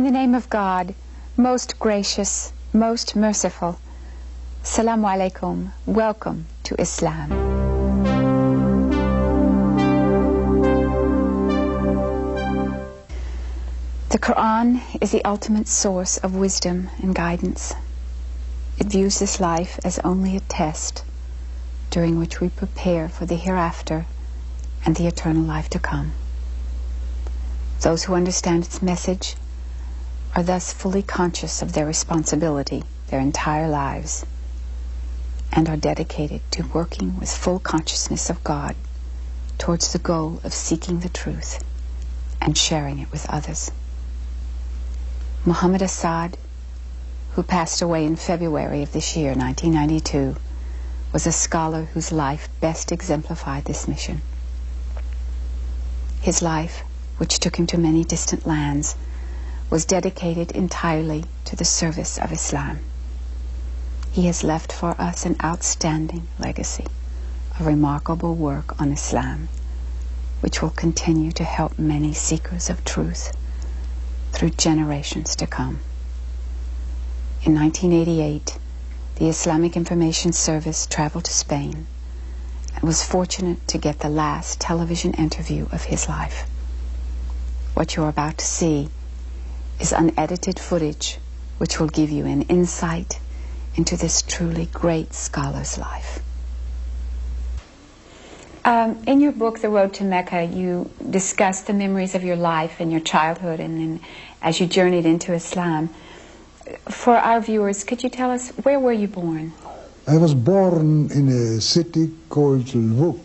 In the name of God, most gracious, most merciful, Assalamu alaikum, welcome to Islam. The Quran is the ultimate source of wisdom and guidance. It views this life as only a test during which we prepare for the hereafter and the eternal life to come. Those who understand its message are thus fully conscious of their responsibility their entire lives and are dedicated to working with full consciousness of God towards the goal of seeking the truth and sharing it with others. Muhammed Asad, who passed away in February of this year, 1992, was a scholar whose life best exemplified this mission. His life, which took him to many distant lands, was dedicated entirely to the service of Islam. He has left for us an outstanding legacy, a remarkable work on Islam, which will continue to help many seekers of truth through generations to come. In 1988, the Islamic Information Service traveled to Spain and was fortunate to get the last television interview of his life. What you're about to see is unedited footage which will give you an insight into this truly great scholar's life. In your book, The Road to Mecca, you discuss the memories of your life and your childhood and then as you journeyed into Islam. For our viewers, could you tell us, where were you born? I was born in a city called Lwów,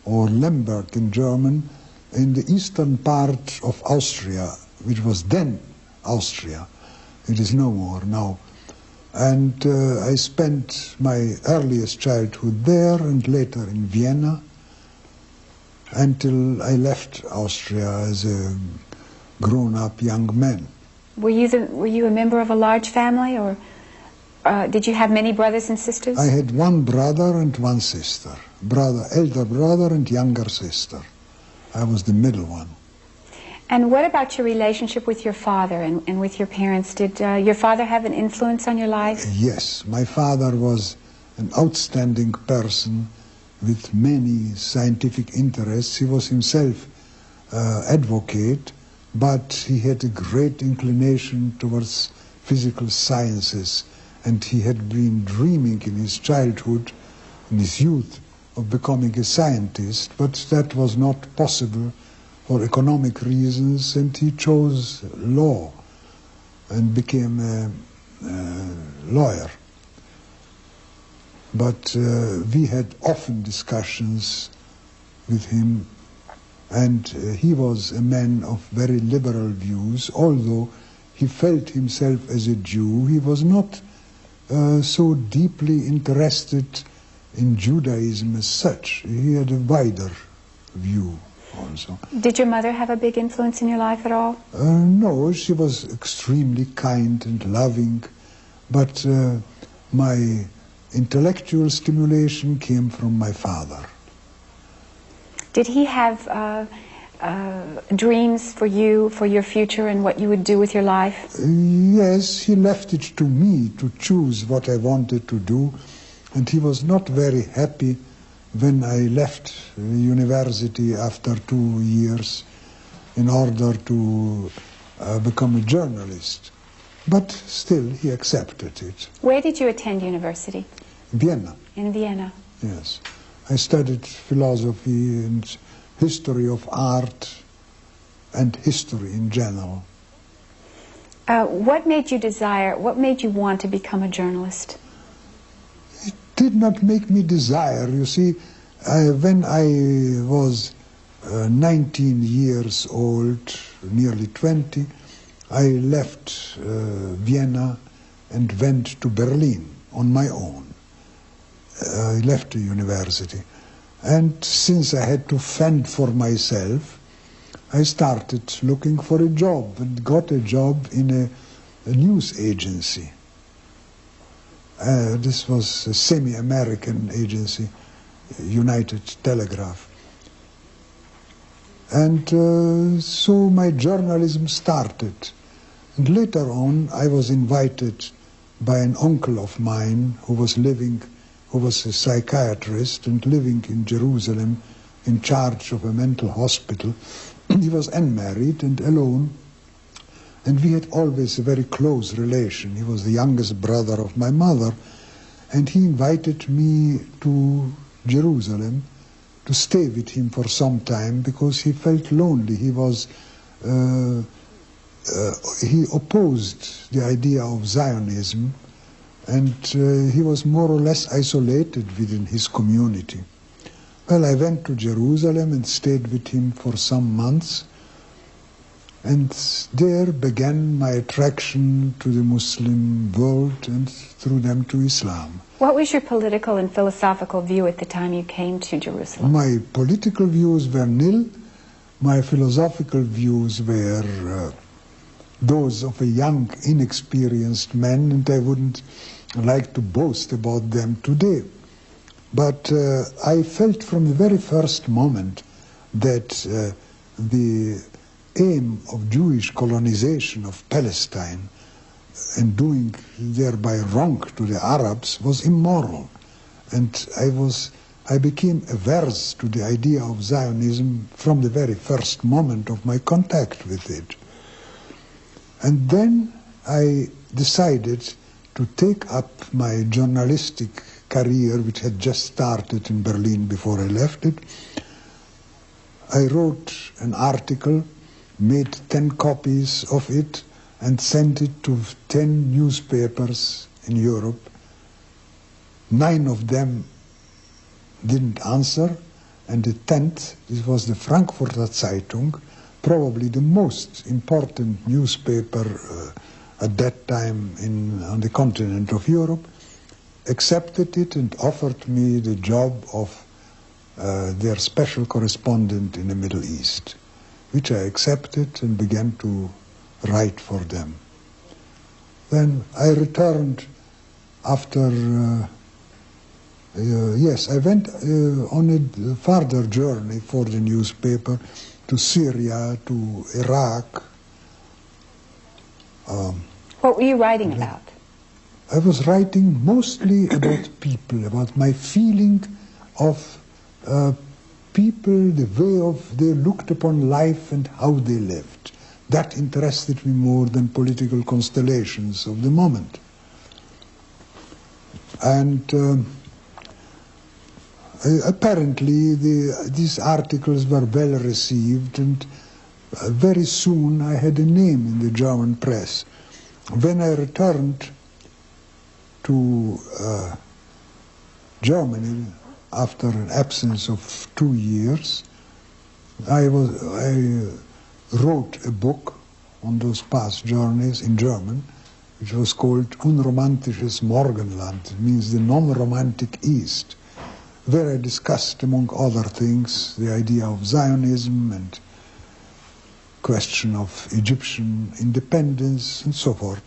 or Lemberg in German, in the eastern part of Austria, which was then Austria. It is no more now. And I spent my earliest childhood there and later in Vienna until I left Austria as a grown-up young man. Were you a member of a large family, or did you have many brothers and sisters? I had one brother and one sister. Elder brother and younger sister. I was the middle one. And what about your relationship with your father and with your parents? Did your father have an influence on your life? Yes, my father was an outstanding person with many scientific interests. He was himself advocate, but he had a great inclination towards physical sciences, and he had been dreaming in his childhood, in his youth, of becoming a scientist, but that was not possible for economic reasons, and he chose law and became a lawyer. But we had often discussions with him, and he was a man of very liberal views. Although he felt himself as a Jew, he was not so deeply interested in Judaism as such. He had a wider view also. Did your mother have a big influence in your life at all? No, she was extremely kind and loving, but my intellectual stimulation came from my father. Did he have dreams for you, for your future, and what you would do with your life? Yes, he left it to me to choose what I wanted to do, and he was not very happy when I left university after 2 years in order to become a journalist. But still, he accepted it. Where did you attend university? Vienna. In Vienna. Yes. I studied philosophy and history of art and history in general. What made you want to become a journalist? It did not make me desire. You see, when I was 19 years old, nearly 20, I left Vienna and went to Berlin on my own. I left the university. And since I had to fend for myself, I started looking for a job and got a job in a news agency. This was a semi-American agency, United Telegraph. And so my journalism started. And later on, I was invited by an uncle of mine who was a psychiatrist and living in Jerusalem in charge of a mental hospital. He was unmarried and alone, and we had always a very close relation. He was the youngest brother of my mother, and he invited me to Jerusalem to stay with him for some time because he felt lonely. He opposed the idea of Zionism, and he was more or less isolated within his community. Well, I went to Jerusalem and stayed with him for some months, and there began my attraction to the Muslim world and through them to Islam. What was your political and philosophical view at the time you came to Jerusalem? My political views were nil. My philosophical views were those of a young, inexperienced man, and I wouldn't like to boast about them today. But I felt from the very first moment that the aim of Jewish colonization of Palestine and doing thereby wrong to the Arabs was immoral. And I became averse to the idea of Zionism from the very first moment of my contact with it. And then I decided to take up my journalistic career, which had just started in Berlin before I left it. I wrote an article, made 10 copies of it, and sent it to 10 newspapers in Europe. 9 of them didn't answer, and the 10th, this was the Frankfurter Zeitung, probably the most important newspaper at that time on the continent of Europe, accepted it and offered me the job of their special correspondent in the Middle East, which I accepted and began to write for them. Then I returned after, I went on a further journey for the newspaper to Syria, to Iraq. What were you writing about? I was writing mostly about people, about my feeling of people, the way they looked upon life and how they lived. That interested me more than political constellations of the moment. And apparently these articles were well received, and very soon I had a name in the German press. When I returned to Germany after an absence of 2 years, I wrote a book on those past journeys in German, which was called Unromantisches Morgenland. It means the non-romantic East, where I discussed, among other things, the idea of Zionism and question of Egyptian independence and so forth.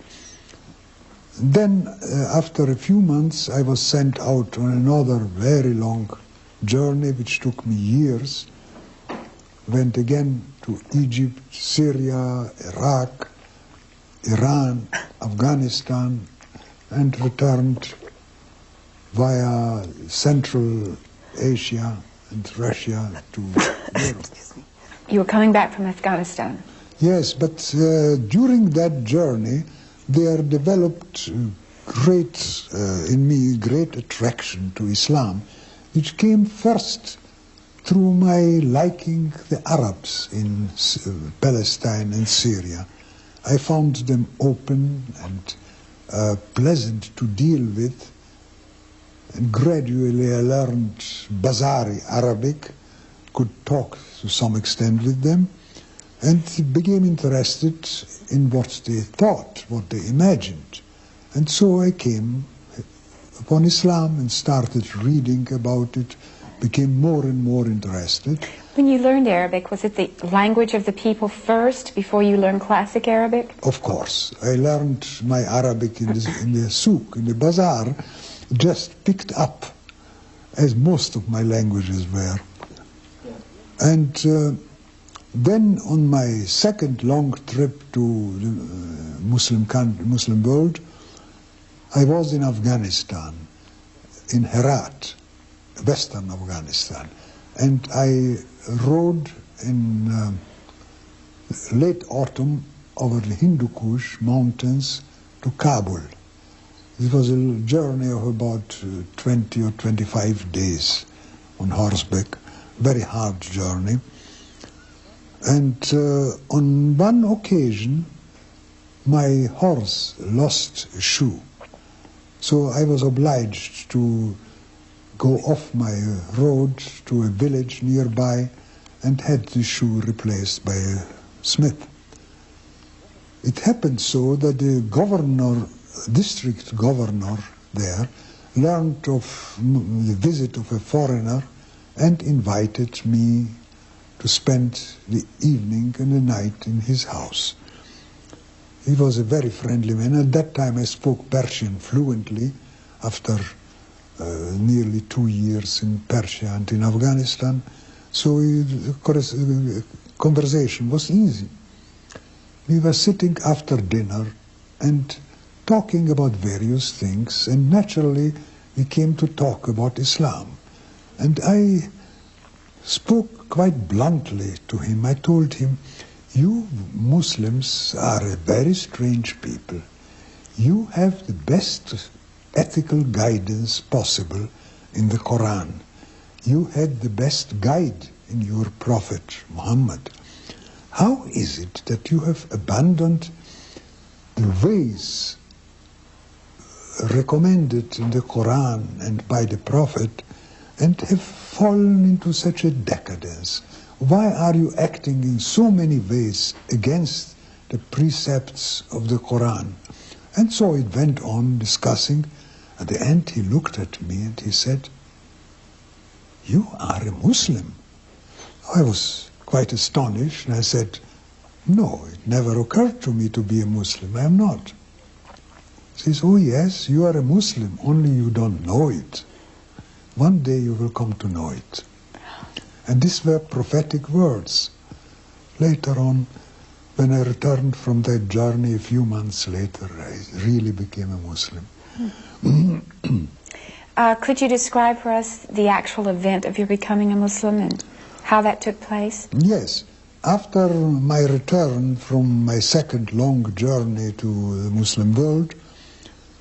Then, after a few months, I was sent out on another very long journey, which took me years. Went again to Egypt, Syria, Iraq, Iran, Afghanistan, and returned via Central Asia and Russia to Europe. You were coming back from Afghanistan. Yes, but during that journey, there developed in me great attraction to Islam, which came first through my liking the Arabs in Palestine and Syria. I found them open and pleasant to deal with, and gradually I learned Bazari Arabic, could talk to some extent with them, and became interested in what they thought, what they imagined. And so I came upon Islam and started reading about it, became more and more interested. When you learned Arabic, was it the language of the people first before you learned classic Arabic? Of course. I learned my Arabic in the souk, in the bazaar, just picked up, as most of my languages were. And Then on my second long trip to the Muslim world, I was in Afghanistan, in Herat, western Afghanistan, and I rode in late autumn over the Hindu Kush mountains to Kabul. It was a journey of about 20 or 25 days on horseback, very hard journey. And on one occasion, my horse lost a shoe. So I was obliged to go off my road to a village nearby and had the shoe replaced by a smith. It happened so that the district governor there learned of the visit of a foreigner and invited me to spend the evening and the night in his house. He was a very friendly man. At that time I spoke Persian fluently after nearly 2 years in Persia and in Afghanistan, so conversation was easy. We were sitting after dinner and talking about various things, and naturally we came to talk about Islam. And I spoke quite bluntly to him. I told him, "You Muslims are a very strange people. You have the best ethical guidance possible in the Quran. You had the best guide in your Prophet Muhammad. How is it that you have abandoned the ways recommended in the Quran and by the Prophet and have fallen into such a decadence? Why are you acting in so many ways against the precepts of the Quran?" And so it went on discussing. At the end he looked at me and he said, "You are a Muslim." I was quite astonished, and I said, "No, it never occurred to me to be a Muslim. I am not." He says, "Oh yes, you are a Muslim, only you don't know it. One day you will come to know it." And these were prophetic words. Later on, when I returned from that journey a few months later, I really became a Muslim. Could you describe for us the actual event of your becoming a Muslim and how that took place? Yes. After my return from my second long journey to the Muslim world,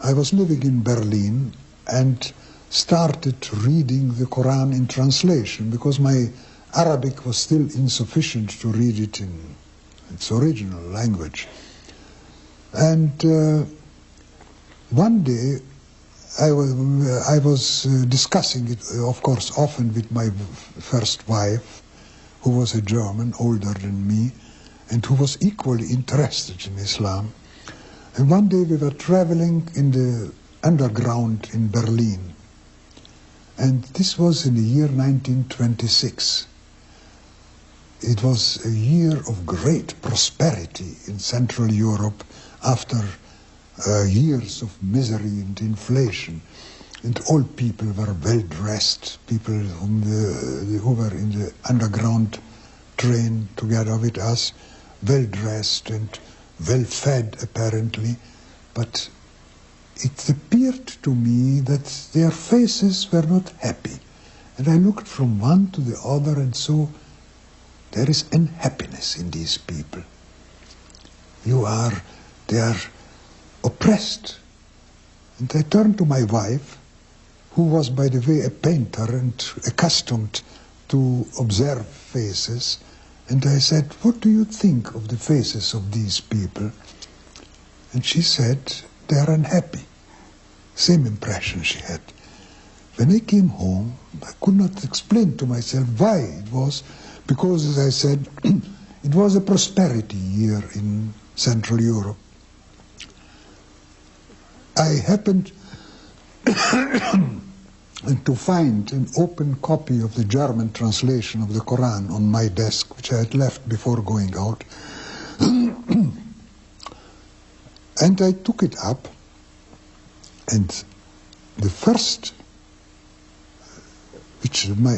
I was living in Berlin and started reading the Quran in translation because my Arabic was still insufficient to read it in its original language. And one day I was discussing it, of course, often with my first wife, who was a German, older than me, and who was equally interested in Islam. And one day we were traveling in the underground in Berlin. And this was in the year 1926. It was a year of great prosperity in Central Europe after years of misery and inflation. And all people were well dressed, people who were in the underground train together with us, well dressed and well fed apparently, but it appeared to me that their faces were not happy. And I looked from one to the other and saw there is unhappiness in these people. They are oppressed. And I turned to my wife, who was, by the way, a painter and accustomed to observe faces, and I said, "What do you think of the faces of these people?" And she said, "They are unhappy." Same impression she had. When I came home, I could not explain to myself why it was, because, as I said, it was a prosperity year in Central Europe. I happened to find an open copy of the German translation of the Quran on my desk, which I had left before going out. And I took it up, and the first which my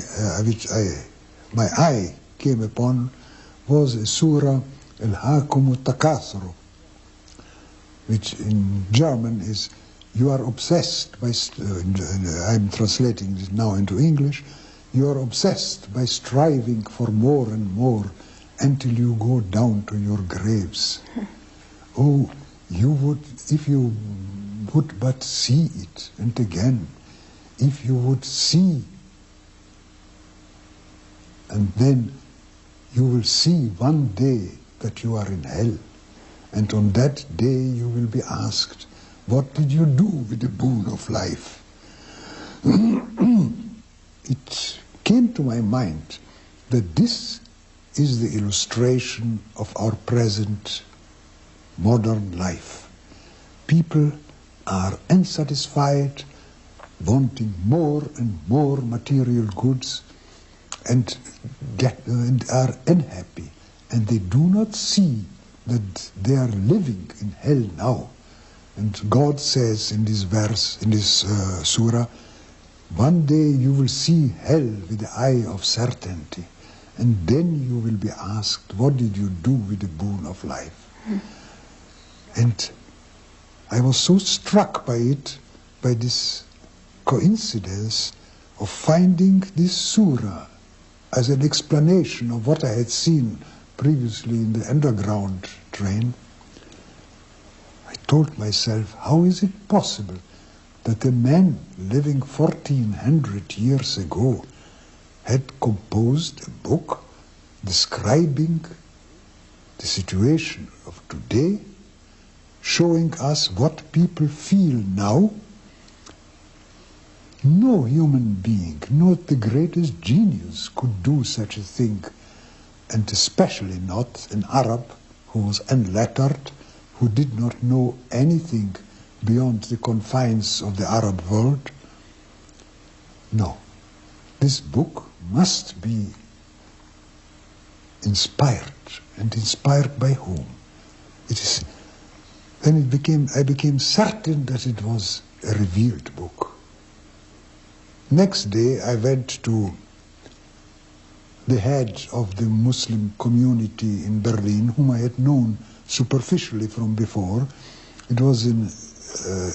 eye came upon was a surah, Al-Hakum Takathru, which in German is, you are obsessed by, I'm translating this now into English, you are obsessed by striving for more and more until you go down to your graves. Oh, you would, if you would but see it, and again, if you would see, and then you will see one day that you are in hell, and on that day you will be asked, what did you do with the boon of life? It came to my mind that this is the illustration of our present modern life. People are unsatisfied, wanting more and more material goods, and are unhappy, and they do not see that they are living in hell now. And God says in this verse, in this surah, one day you will see hell with the eye of certainty, and then you will be asked, what did you do with the boon of life? And I was so struck by it, by this coincidence of finding this surah as an explanation of what I had seen previously in the underground train. I told myself, how is it possible that a man living 1400 years ago had composed a book describing the situation of today, showing us what people feel now? No human being, not the greatest genius, could do such a thing, and especially not an Arab who was unlettered, who did not know anything beyond the confines of the Arab world. No, this book must be inspired, and inspired by whom? It is. Then I became certain that it was a revealed book. Next day I went to the head of the Muslim community in Berlin, whom I had known superficially from before. It was an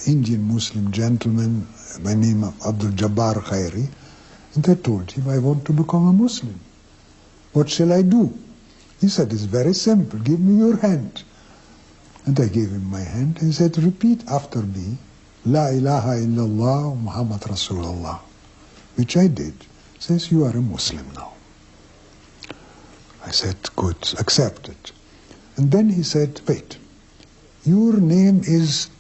Indian Muslim gentleman by name of Abdul Jabbar Khairi, and I told him I want to become a Muslim. What shall I do? He said, it's very simple, give me your hand. And I gave him my hand and said, repeat after me, La ilaha illallah Muhammad Rasulullah, which I did. He says, you are a Muslim now. I said, good, accepted. And then he said, wait, your name is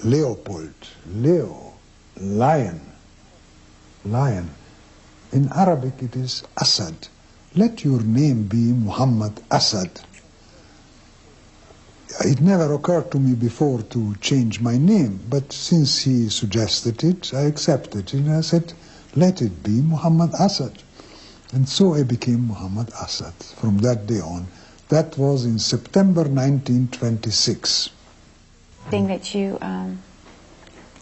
Leopold, Leo, lion, lion. In Arabic it is Asad. Let your name be Muhammad Asad. It never occurred to me before to change my name, but since he suggested it, I accepted it. And I said, let it be Muhammad Asad. And so I became Muhammad Asad from that day on. That was in September 1926. Thing that you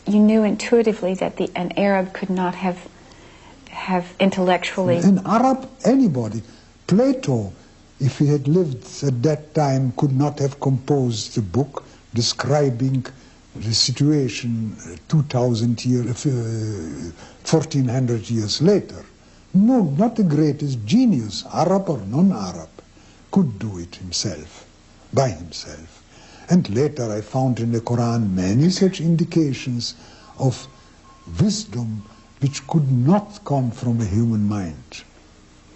knew intuitively that an Arab could not have intellectually... An Arab, anybody. Plato, if he had lived at that time, could not have composed a book describing the situation 2,000 years, 1,400 years later. No, not the greatest genius, Arab or non-Arab, could do it himself, by himself. And later I found in the Quran many such indications of wisdom which could not come from a human mind,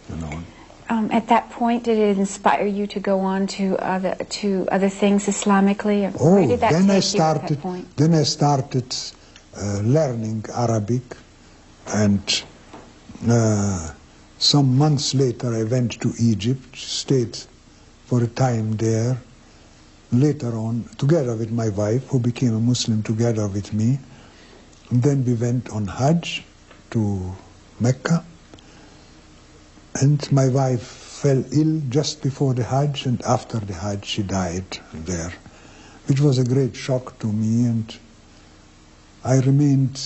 you know. At that point, did it inspire you to go on to other things Islamically? Oh, where did that then take I you started. at that point? Then I started learning Arabic, and some months later I went to Egypt, stayed for a time there. Later on, together with my wife, who became a Muslim together with me, and then we went on Hajj to Mecca. And my wife fell ill just before the Hajj, and after the Hajj she died there, which was a great shock to me, and I remained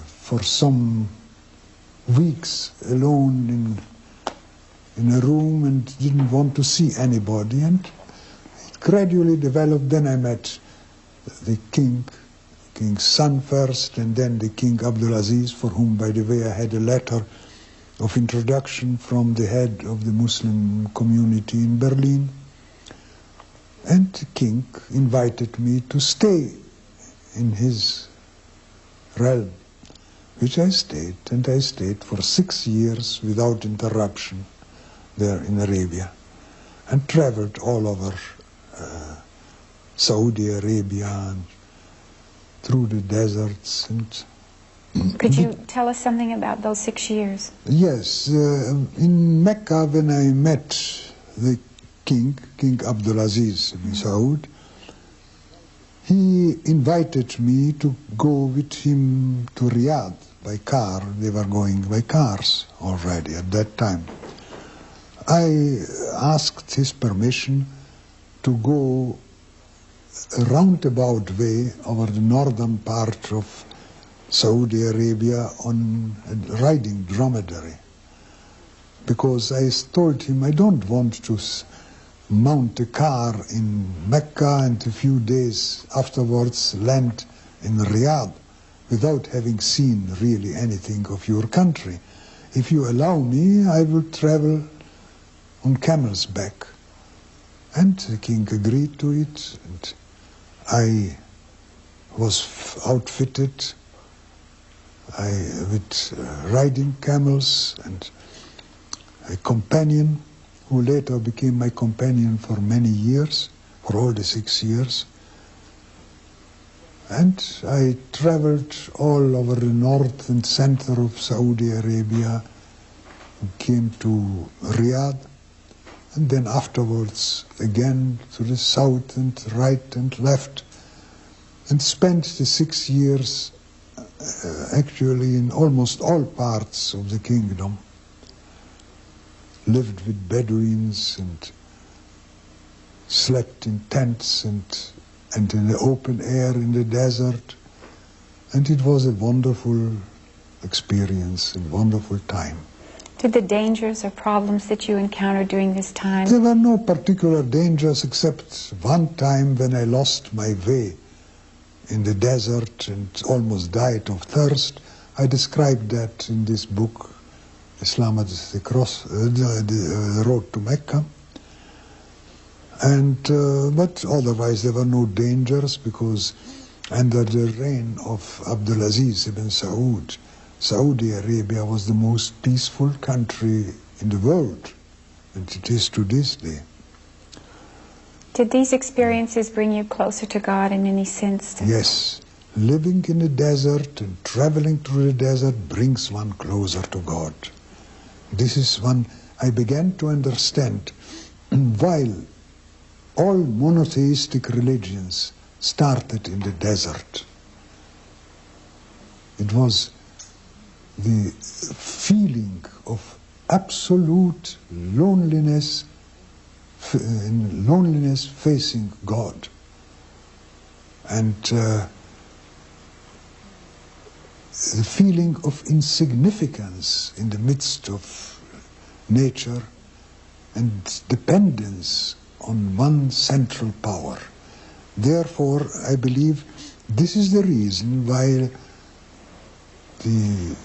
for some weeks alone in a room and didn't want to see anybody, and it gradually developed. Then I met the king's son first, and then the King Abdulaziz, for whom, by the way, I had a letter of introduction from the head of the Muslim community in Berlin. And the king invited me to stay in his realm, which I stayed, and I stayed for 6 years without interruption there in Arabia, and traveled all over Saudi Arabia and through the deserts. And could you tell us something about those 6 years? Yes, in Mecca, when I met the King Abdulaziz ibn Saud, he invited me to go with him to Riyadh by car. They were going by cars already at that time. I asked his permission to go a roundabout way over the northern part of Saudi Arabia on riding dromedary, because I told him I don't want to mount a car in Mecca and a few days afterwards land in Riyadh without having seen really anything of your country. If you allow me, I will travel on camel's back. And the king agreed to it, and I was outfitted with riding camels and a companion who later became my companion for many years, for all the 6 years. And I traveled all over the north and center of Saudi Arabia, came to Riyadh, and then afterwards again to the south and right and left, and spent the 6 years actually in almost all parts of the kingdom. Lived with Bedouins and slept in tents and in the open air in the desert. And it was a wonderful experience, a wonderful time. Did the dangers or problems that you encountered during this time? There were no particular dangers except one time when I lost my way in the desert and almost died of thirst. I described that in this book, Islam as the Road to Mecca. And but otherwise there were no dangers, because under the reign of Abdulaziz ibn Saud, Saudi Arabia was the most peaceful country in the world, and it is to this day. Did these experiences bring you closer to God in any sense? Yes. Living in the desert and traveling through the desert brings one closer to God. This is when I began to understand, while all monotheistic religions started in the desert, it was the feeling of absolute loneliness facing God. And the feeling of insignificance in the midst of nature and dependence on one central power. Therefore, I believe this is the reason why the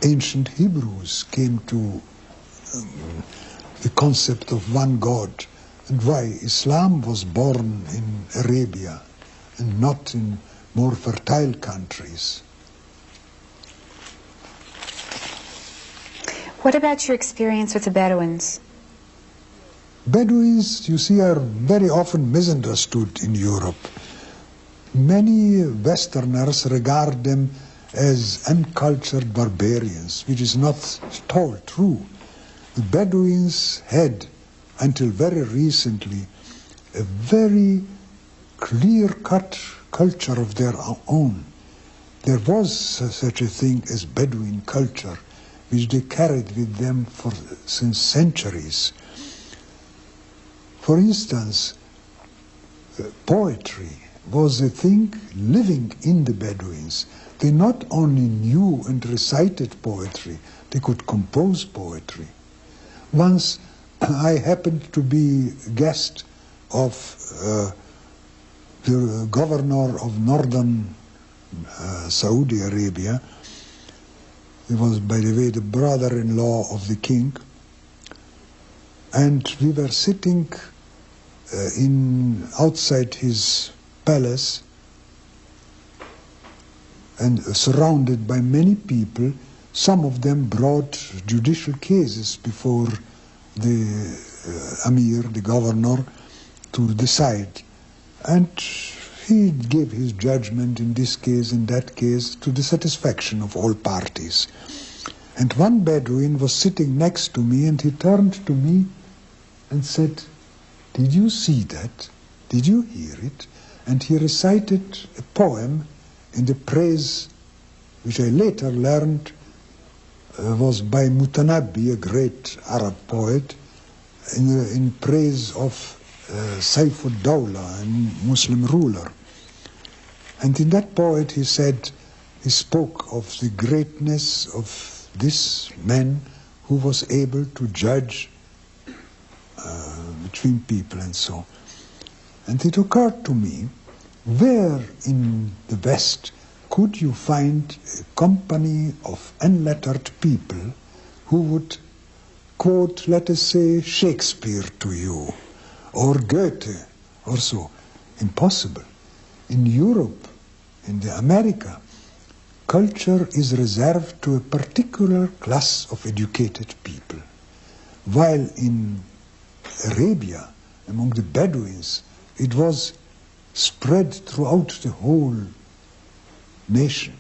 ancient Hebrews came to the concept of one God, and why Islam was born in Arabia and not in more fertile countries. What about your experience with the Bedouins? Bedouins, you see, are very often misunderstood in Europe. Many Westerners regard them as uncultured barbarians, which is not at all true. The Bedouins had, until very recently, a very clear-cut culture of their own. There was such a thing as Bedouin culture, which they carried with them since centuries. For instance, poetry was a thing living in the Bedouins. They not only knew and recited poetry, they could compose poetry. Once I happened to be guest of the governor of northern Saudi Arabia. He was, by the way, the brother-in-law of the king. And we were sitting outside his palace and surrounded by many people. Some of them brought judicial cases before the Amir, the governor, to decide. And he gave his judgment in this case, in that case, to the satisfaction of all parties. And one Bedouin was sitting next to me, and he turned to me and said, "Did you see that? Did you hear it?" And he recited a poem in the praise, which I later learned was by Mutanabbi, a great Arab poet, in praise of Saif-ud-Dawla, a Muslim ruler. And in that poet he spoke of the greatness of this man who was able to judge between people and so. And it occurred to me, where in the West could you find a company of unlettered people who would quote, let us say, Shakespeare to you, or Goethe, or so? Impossible. In Europe, in America, culture is reserved to a particular class of educated people, while in Arabia, among the Bedouins, it was spread throughout the whole nation.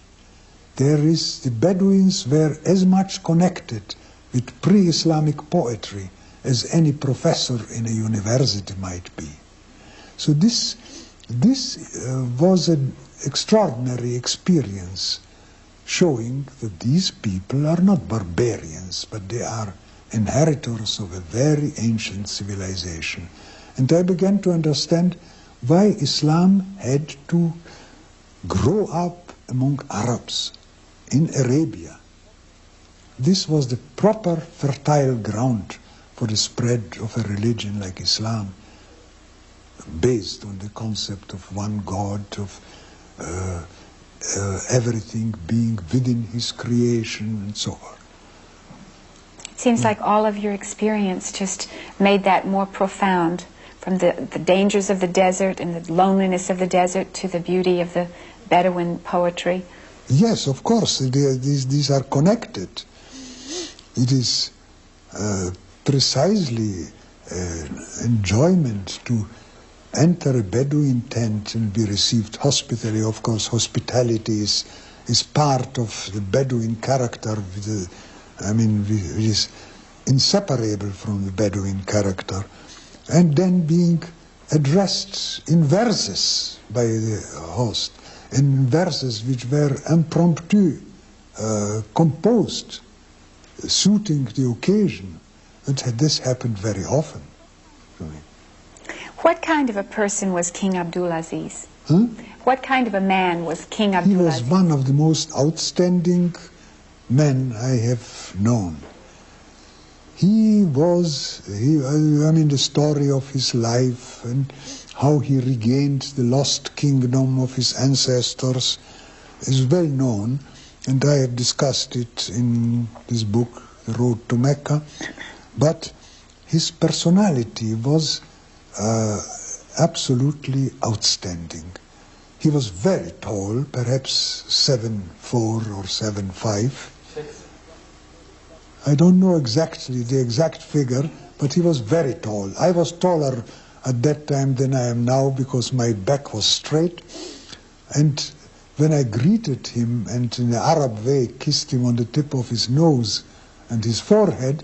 The Bedouins were as much connected with pre-Islamic poetry as any professor in a university might be. So this was an extraordinary experience, showing that these people are not barbarians, but they are inheritors of a very ancient civilization. And I began to understand why Islam had to grow up among Arabs in Arabia. This was the proper fertile ground for the spread of a religion like Islam, based on the concept of one God, of everything being within his creation and so on. It seems like all of your experience just made that more profound, from the dangers of the desert and the loneliness of the desert to the beauty of the Bedouin poetry. Yes, of course, these are connected. It is precisely enjoyment to enter a Bedouin tent and be received hospitably. Of course, hospitality is part of the Bedouin character, which is inseparable from the Bedouin character. And then being addressed in verses by the host, in verses which were impromptu, composed, suiting the occasion. And this happened very often to me. What kind of a person was King Abdulaziz? Huh? What kind of a man was King Abdulaziz? He was one of the most outstanding men I have known. The story of his life and how he regained the lost kingdom of his ancestors is well known, and I have discussed it in this book, The Road to Mecca. But his personality was absolutely outstanding. He was very tall, perhaps 7'4" or 7'5". I don't know exactly the exact figure, but he was very tall. I was taller at that time than I am now because my back was straight. And when I greeted him and in the Arab way kissed him on the tip of his nose and his forehead,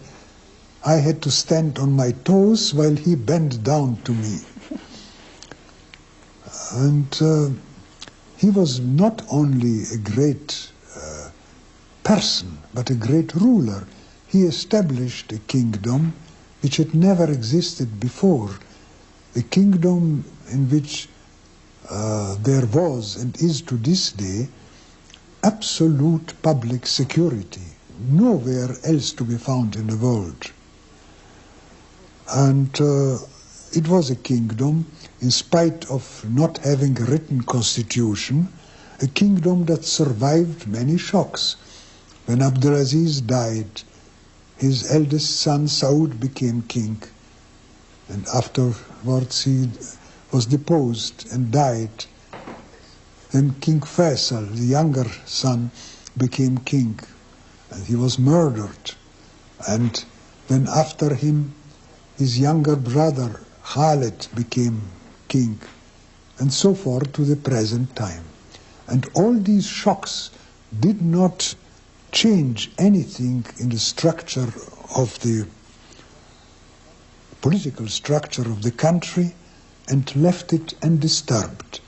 I had to stand on my toes while he bent down to me. And he was not only a great person, but a great ruler. He established a kingdom which had never existed before, a kingdom in which there was and is to this day absolute public security, nowhere else to be found in the world. And it was a kingdom, in spite of not having a written constitution, a kingdom that survived many shocks. When Abdulaziz died, his eldest son Saud became king, and afterwards he was deposed and died. Then King Faisal, the younger son, became king, and he was murdered. And then after him, his younger brother Khalid became king, and so forth to the present time. And all these shocks did not change anything in the structure of the political structure of the country, and left it undisturbed.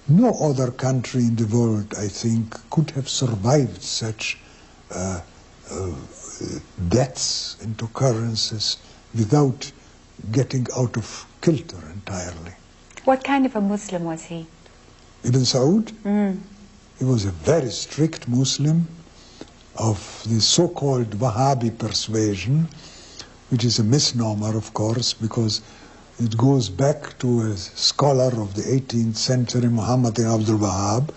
No other country in the world, I think, could have survived such deaths and occurrences without getting out of kilter entirely. What kind of a Muslim was he? Ibn Saud? He was a very strict Muslim of the so-called Wahhabi persuasion, which is a misnomer, of course, because it goes back to a scholar of the 18th century, Muhammed ibn Abdul Wahhab,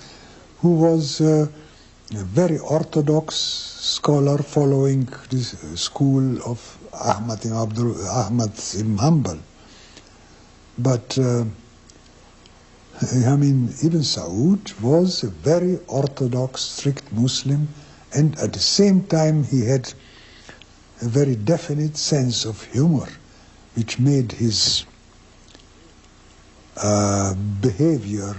who was a very orthodox scholar following the school of Ahmad ibn Hanbal. But I mean, Ibn Saud was a very orthodox, strict Muslim, and at the same time he had a very definite sense of humor, which made his behavior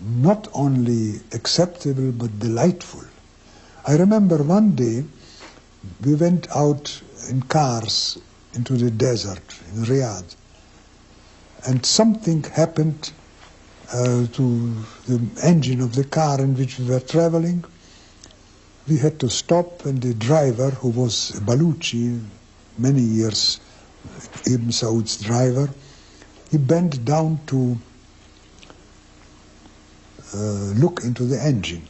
not only acceptable but delightful. I remember one day we went out in cars into the desert in Riyadh, and something happened to the engine of the car in which we were traveling. We had to stop, and the driver, who was a Baluchi, many years Ibn Saud's driver, he bent down to look into the engine.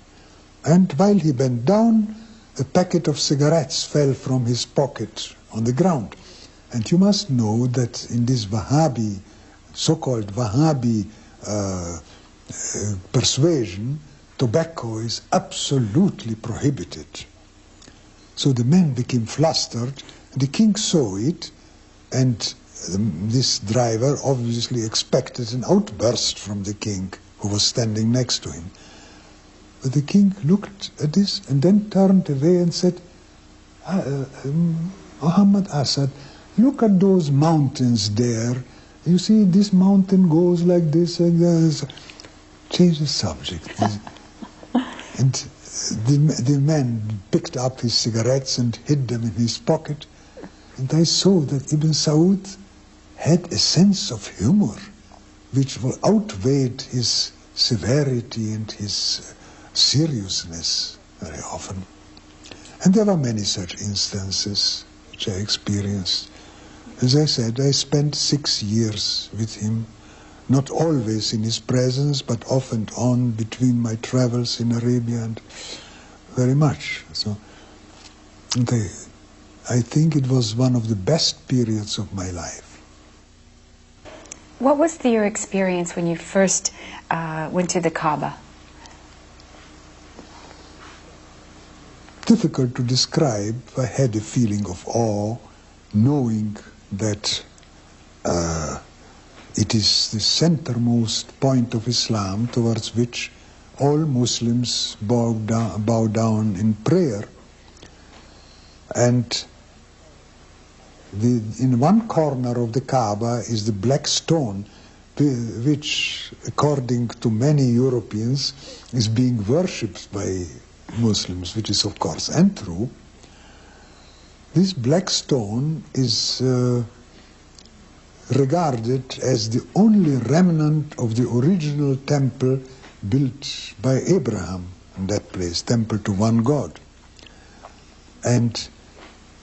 And while he bent down, a packet of cigarettes fell from his pocket on the ground. And you must know that in this Wahhabi, so-called Wahhabi persuasion, tobacco is absolutely prohibited. So the men became flustered. The king saw it, and this driver obviously expected an outburst from the king, who was standing next to him. But the king looked at this and then turned away and said, Muhammad Asad, look at those mountains there. You see, this mountain goes like this and this. Change the subject. And the man picked up his cigarettes and hid them in his pocket. And I saw that Ibn Saud had a sense of humor which outweighed his severity and his seriousness very often. And there were many such instances which I experienced. As I said, I spent 6 years with him, not always in his presence, but off and on between my travels in Arabia, and very much. So, and I think it was one of the best periods of my life. What was your experience when you first went to the Kaaba? Difficult to describe. I had a feeling of awe, knowing that it is the centermost point of Islam towards which all Muslims bow down in prayer. And in one corner of the Kaaba is the black stone, which, according to many Europeans, is being worshipped by Muslims, which is of course untrue. This black stone is regarded as the only remnant of the original temple built by Abraham in that place, temple to one God. And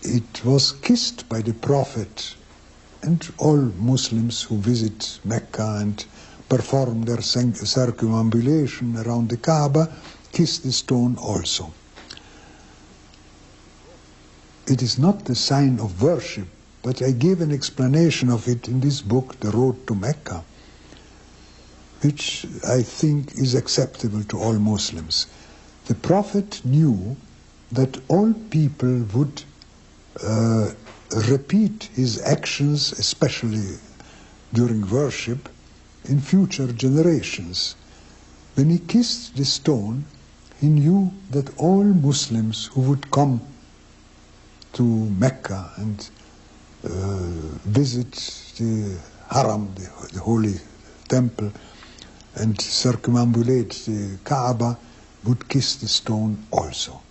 it was kissed by the Prophet, and all Muslims who visit Mecca and perform their circumambulation around the Kaaba kiss the stone also. It is not the sign of worship but I gave an explanation of it in this book, The Road to Mecca, which I think is acceptable to all Muslims. The Prophet knew that all people would repeat his actions, especially during worship, in future generations. When he kissed the stone, he knew that all Muslims who would come to Mecca and visit the Haram, the holy temple, and circumambulate the Kaaba, would kiss the stone also.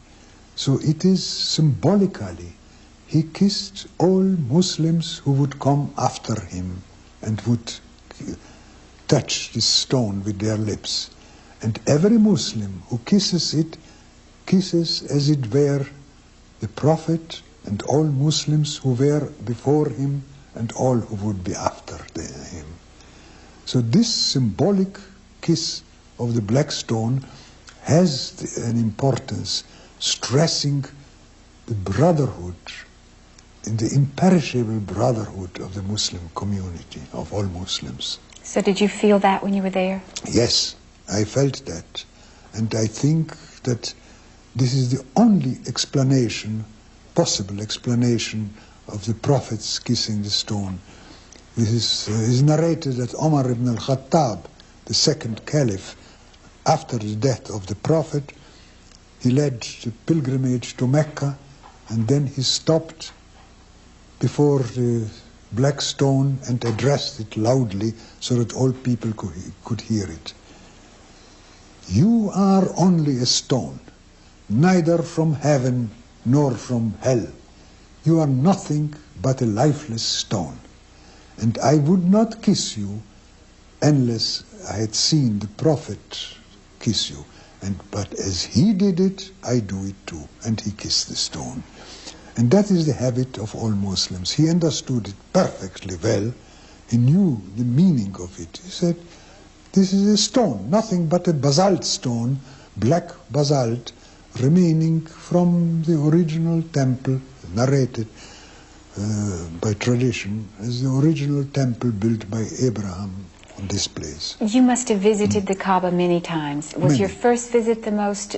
So it is symbolically, he kissed all Muslims who would come after him and would touch this stone with their lips. And every Muslim who kisses it, kisses as it were the Prophet and all Muslims who were before him and all who would be after him. So this symbolic kiss of the black stone has an importance, stressing the brotherhood, in the imperishable brotherhood of the Muslim community, of all Muslims. So did you feel that when you were there? Yes, I felt that. And I think that this is the only explanation, possible explanation, of the Prophet's kissing the stone. This is narrated that Omar ibn al-Khattab, the second caliph, after the death of the Prophet, he led the pilgrimage to Mecca, and then he stopped before the black stone and addressed it loudly so that all people could hear it. You are only a stone, neither from heaven nor from hell. You are nothing but a lifeless stone. And I would not kiss you unless I had seen the Prophet kiss you. But as he did it, I do it too. And he kissed the stone. And that is the habit of all Muslims. He understood it perfectly well. He knew the meaning of it. He said, this is a stone, nothing but a basalt stone, black basalt, remaining from the original temple, narrated by tradition as the original temple built by Abraham on this place. You must have visited the Kaaba many times. Was Many. your first visit the most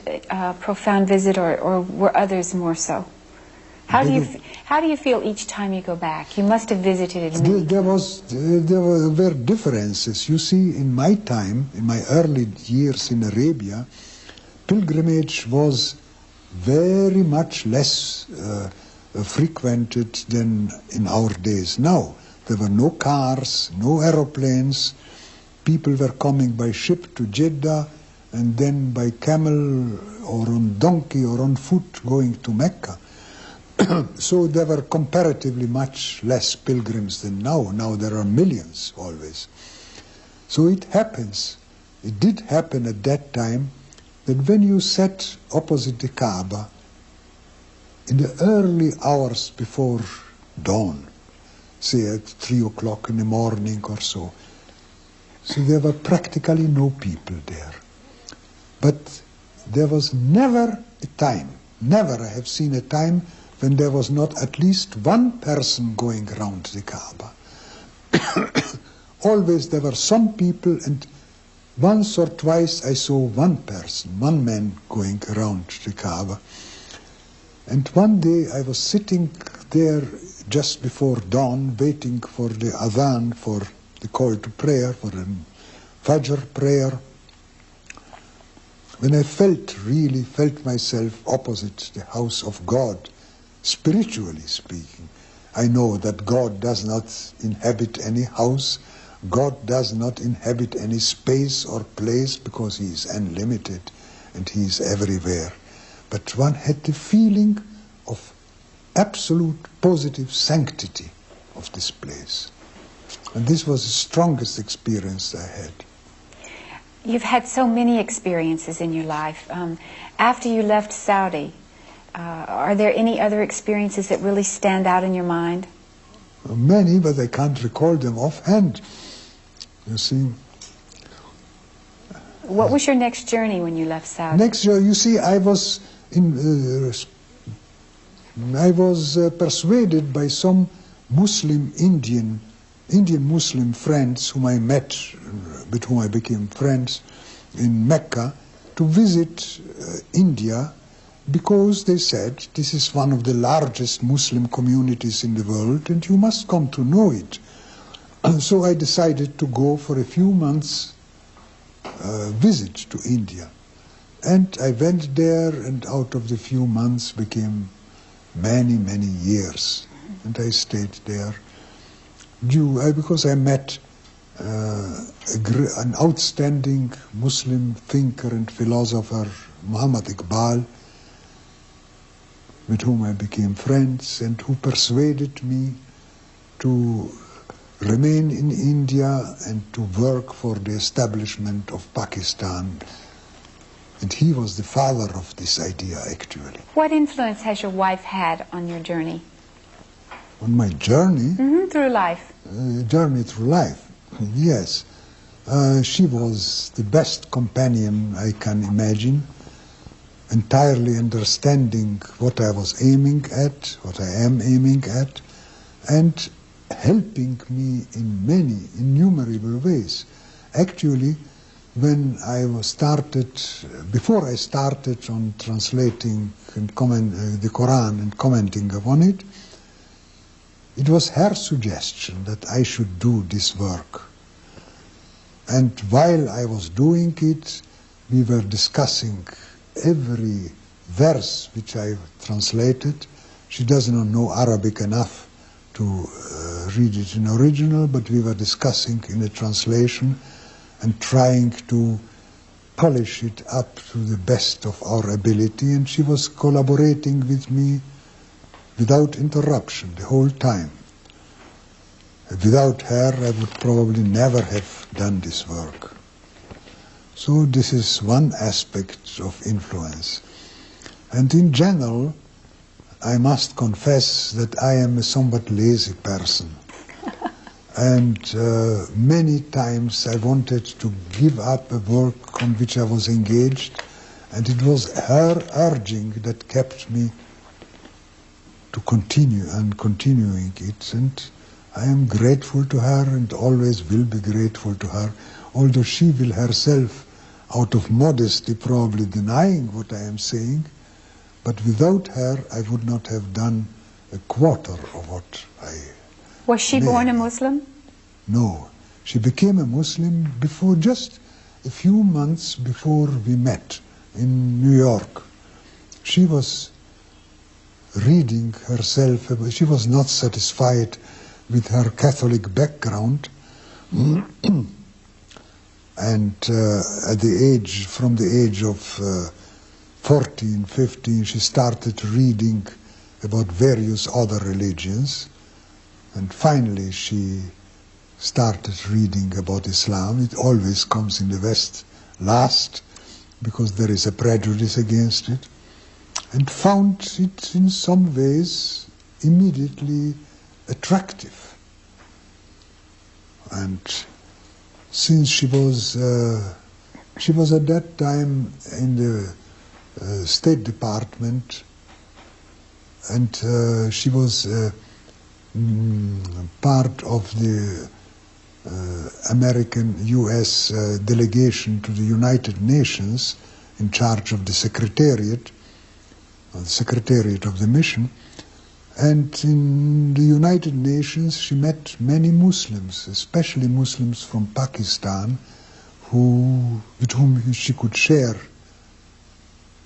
profound visit, or were others more so? How do you feel each time you go back? You must have visited it many times. There were differences. You see, in my time, in my early years in Arabia, pilgrimage was very much less frequented than in our days now. There were no cars, no aeroplanes. People were coming by ship to Jeddah and then by camel or on donkey or on foot going to Mecca. So there were comparatively much less pilgrims than now. Now there are millions always. So it happens, it did happen at that time, that when you sat opposite the Kaaba, in the early hours before dawn, say at 3 o'clock in the morning or so there were practically no people there. But there was never a time, never I have seen a time when there was not at least one person going around the Kaaba. Always there were some people, and once or twice I saw one person, one man going around the Kaaba. And one day I was sitting there just before dawn, waiting for the adhan, for the call to prayer, for the Fajr prayer, when I really felt myself opposite the house of God, spiritually speaking. I know that God does not inhabit any house, God does not inhabit any space or place, because he is unlimited and he is everywhere. But one had the feeling of absolute positive sanctity of this place. And this was the strongest experience I had. You've had so many experiences in your life. After you left Saudi, are there any other experiences that really stand out in your mind? Many, but I can't recall them offhand. You see. What was your next journey when you left Saudi? Next year, you see, I was persuaded by some Indian Muslim friends whom I met, with whom I became friends in Mecca, to visit India, because they said this is one of the largest Muslim communities in the world and you must come to know it. So I decided to go for a few months visit to India. And I went there, and out of the few months became many, many years. And I stayed there because I met an outstanding Muslim thinker and philosopher, Muhammad Iqbal, with whom I became friends and who persuaded me to remain in India and to work for the establishment of Pakistan. And he was the father of this idea, actually. What influence has your wife had on your journey? On my journey? Through life. Journey through life, yes. She was the best companion I can imagine, entirely understanding what I was aiming at, what I am aiming at, and helping me in many innumerable ways. Actually, when before I started on translating and the Quran and commenting upon it, it was her suggestion that I should do this work. And while I was doing it, we were discussing every verse which I translated. She does not know Arabic enough to read it in original, but we were discussing in a translation and trying to polish it up to the best of our ability, and she was collaborating with me without interruption the whole time. Without her, I would probably never have done this work. So this is one aspect of influence. And in general, I must confess that I am a somewhat lazy person. And many times I wanted to give up a work on which I was engaged, and it was her urging that kept me to continue and continuing it. And I am grateful to her and always will be grateful to her, although she will herself, out of modesty, probably denying what I am saying. But without her, I would not have done a quarter of what I Was she born a Muslim? No. She became a Muslim just a few months before we met in New York. She was reading herself. She was not satisfied with her Catholic background. And from the age of 14, 15, she started reading about various other religions. And finally she started reading about Islam. It always comes in the West last, because there is a prejudice against it, and found it in some ways immediately attractive. And since she was at that time in the State Department, and she was part of the American U.S. delegation to the United Nations, in charge of the Secretariat of the mission. And in the United Nations she met many Muslims, especially Muslims from Pakistan, with whom she could share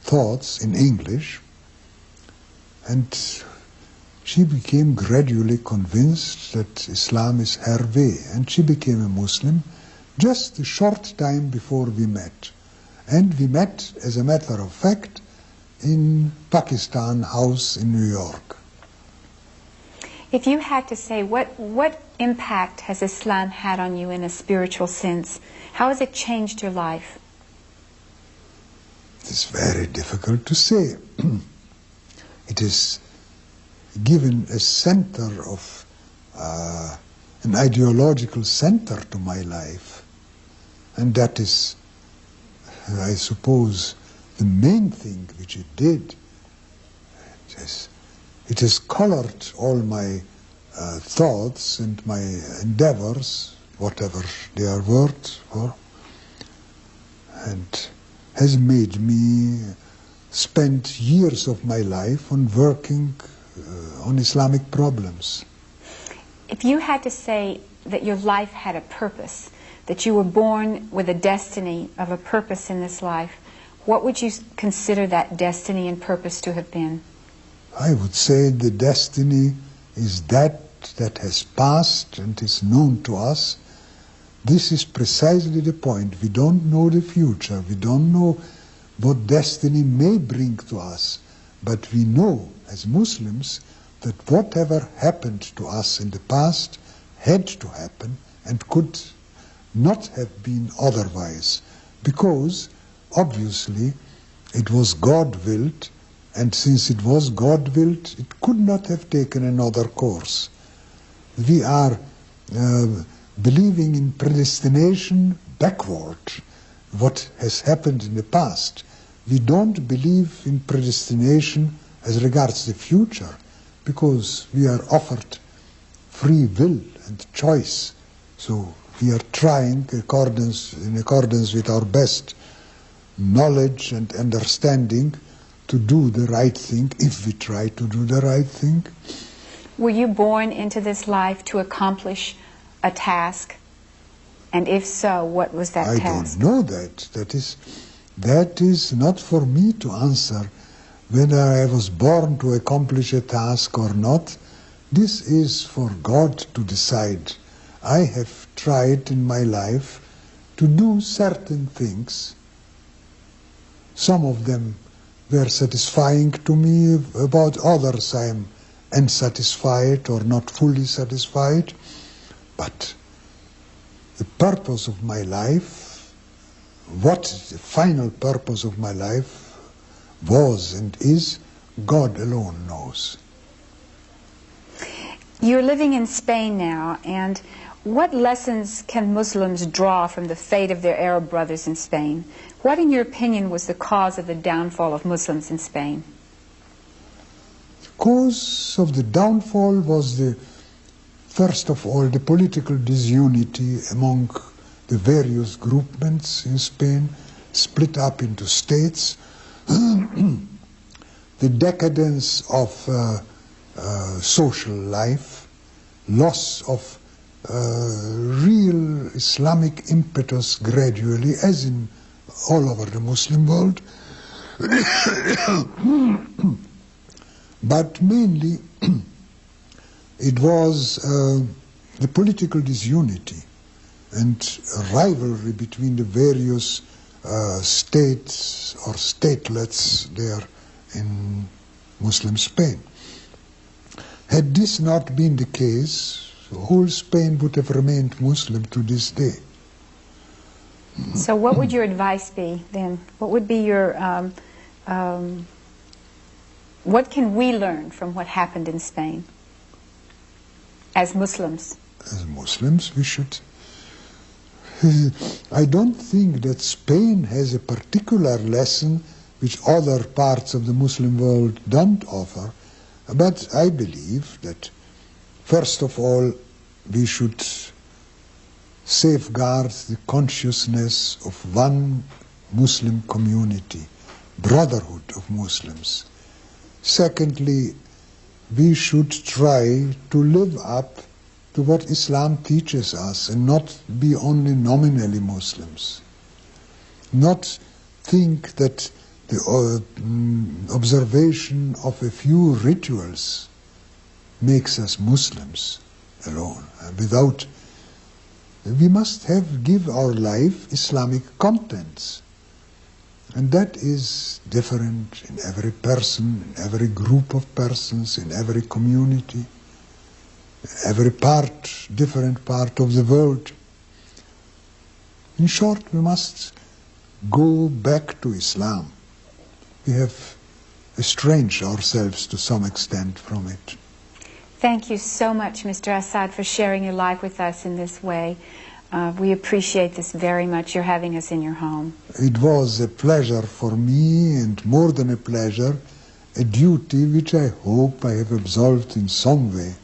thoughts in English. And she became gradually convinced that Islam is her way, and she became a Muslim just a short time before we met. And we met, as a matter of fact, in Pakistan House in New York. If you had to say, what impact has Islam had on you in a spiritual sense? How has it changed your life? It is very difficult to say. It is given a center of, an ideological center to my life. And that is, I suppose, the main thing which it did. It has colored all my thoughts and my endeavors, whatever they are worth for, and has made me spend years of my life on working on Islamic problems. If you had to say that your life had a purpose, that you were born with a destiny of a purpose in this life, what would you consider that destiny and purpose to have been? I would say the destiny is that has passed and is known to us. This is precisely the point. We don't know the future. We don't know what destiny may bring to us. But we know, as Muslims, that whatever happened to us in the past had to happen and could not have been otherwise, because obviously it was God-willed, and since it was God-willed, it could not have taken another course. We are believing in predestination backward, what has happened in the past. We don't believe in predestination as regards the future, because we are offered free will and choice. So we are trying, in accordance with our best knowledge and understanding, to do the right thing, if we try to do the right thing. Were you born into this life to accomplish a task? And if so, what was that task? I don't know that. That is not for me to answer whether I was born to accomplish a task or not. This is for God to decide. I have tried in my life to do certain things. Some of them were satisfying to me, about others I am unsatisfied or not fully satisfied. But the purpose of my life, what the final purpose of my life was and is, God alone knows. You're living in Spain now, and what lessons can Muslims draw from the fate of their Arab brothers in Spain? What, in your opinion, was the cause of the downfall of Muslims in Spain? The cause of the downfall was, first of all, the political disunity among the various groupments in Spain, split up into states, the decadence of social life, loss of real Islamic impetus gradually, as in all over the Muslim world, but mainly it was the political disunity and rivalry between the various states or statelets there in Muslim Spain. Had this not been the case, whole Spain would have remained Muslim to this day. So what would your advice be then? What would be your, what can we learn from what happened in Spain as Muslims? As Muslims, we should... I don't think that Spain has a particular lesson which other parts of the Muslim world don't offer, but I believe that, first of all, we should safeguard the consciousness of one Muslim community, brotherhood of Muslims. Secondly, we should try to live up to what Islam teaches us and not be only nominally Muslims. Not think that the observation of a few rituals makes us Muslims alone. We must give our life Islamic contents. And that is different in every person, in every group of persons, in every community, every different part of the world. In short, we must go back to Islam. We have estranged ourselves to some extent from it. Thank you so much, Mr. Asad, for sharing your life with us in this way. We appreciate this very much, your having us in your home. It was a pleasure for me, and more than a pleasure, a duty which I hope I have absolved in some way.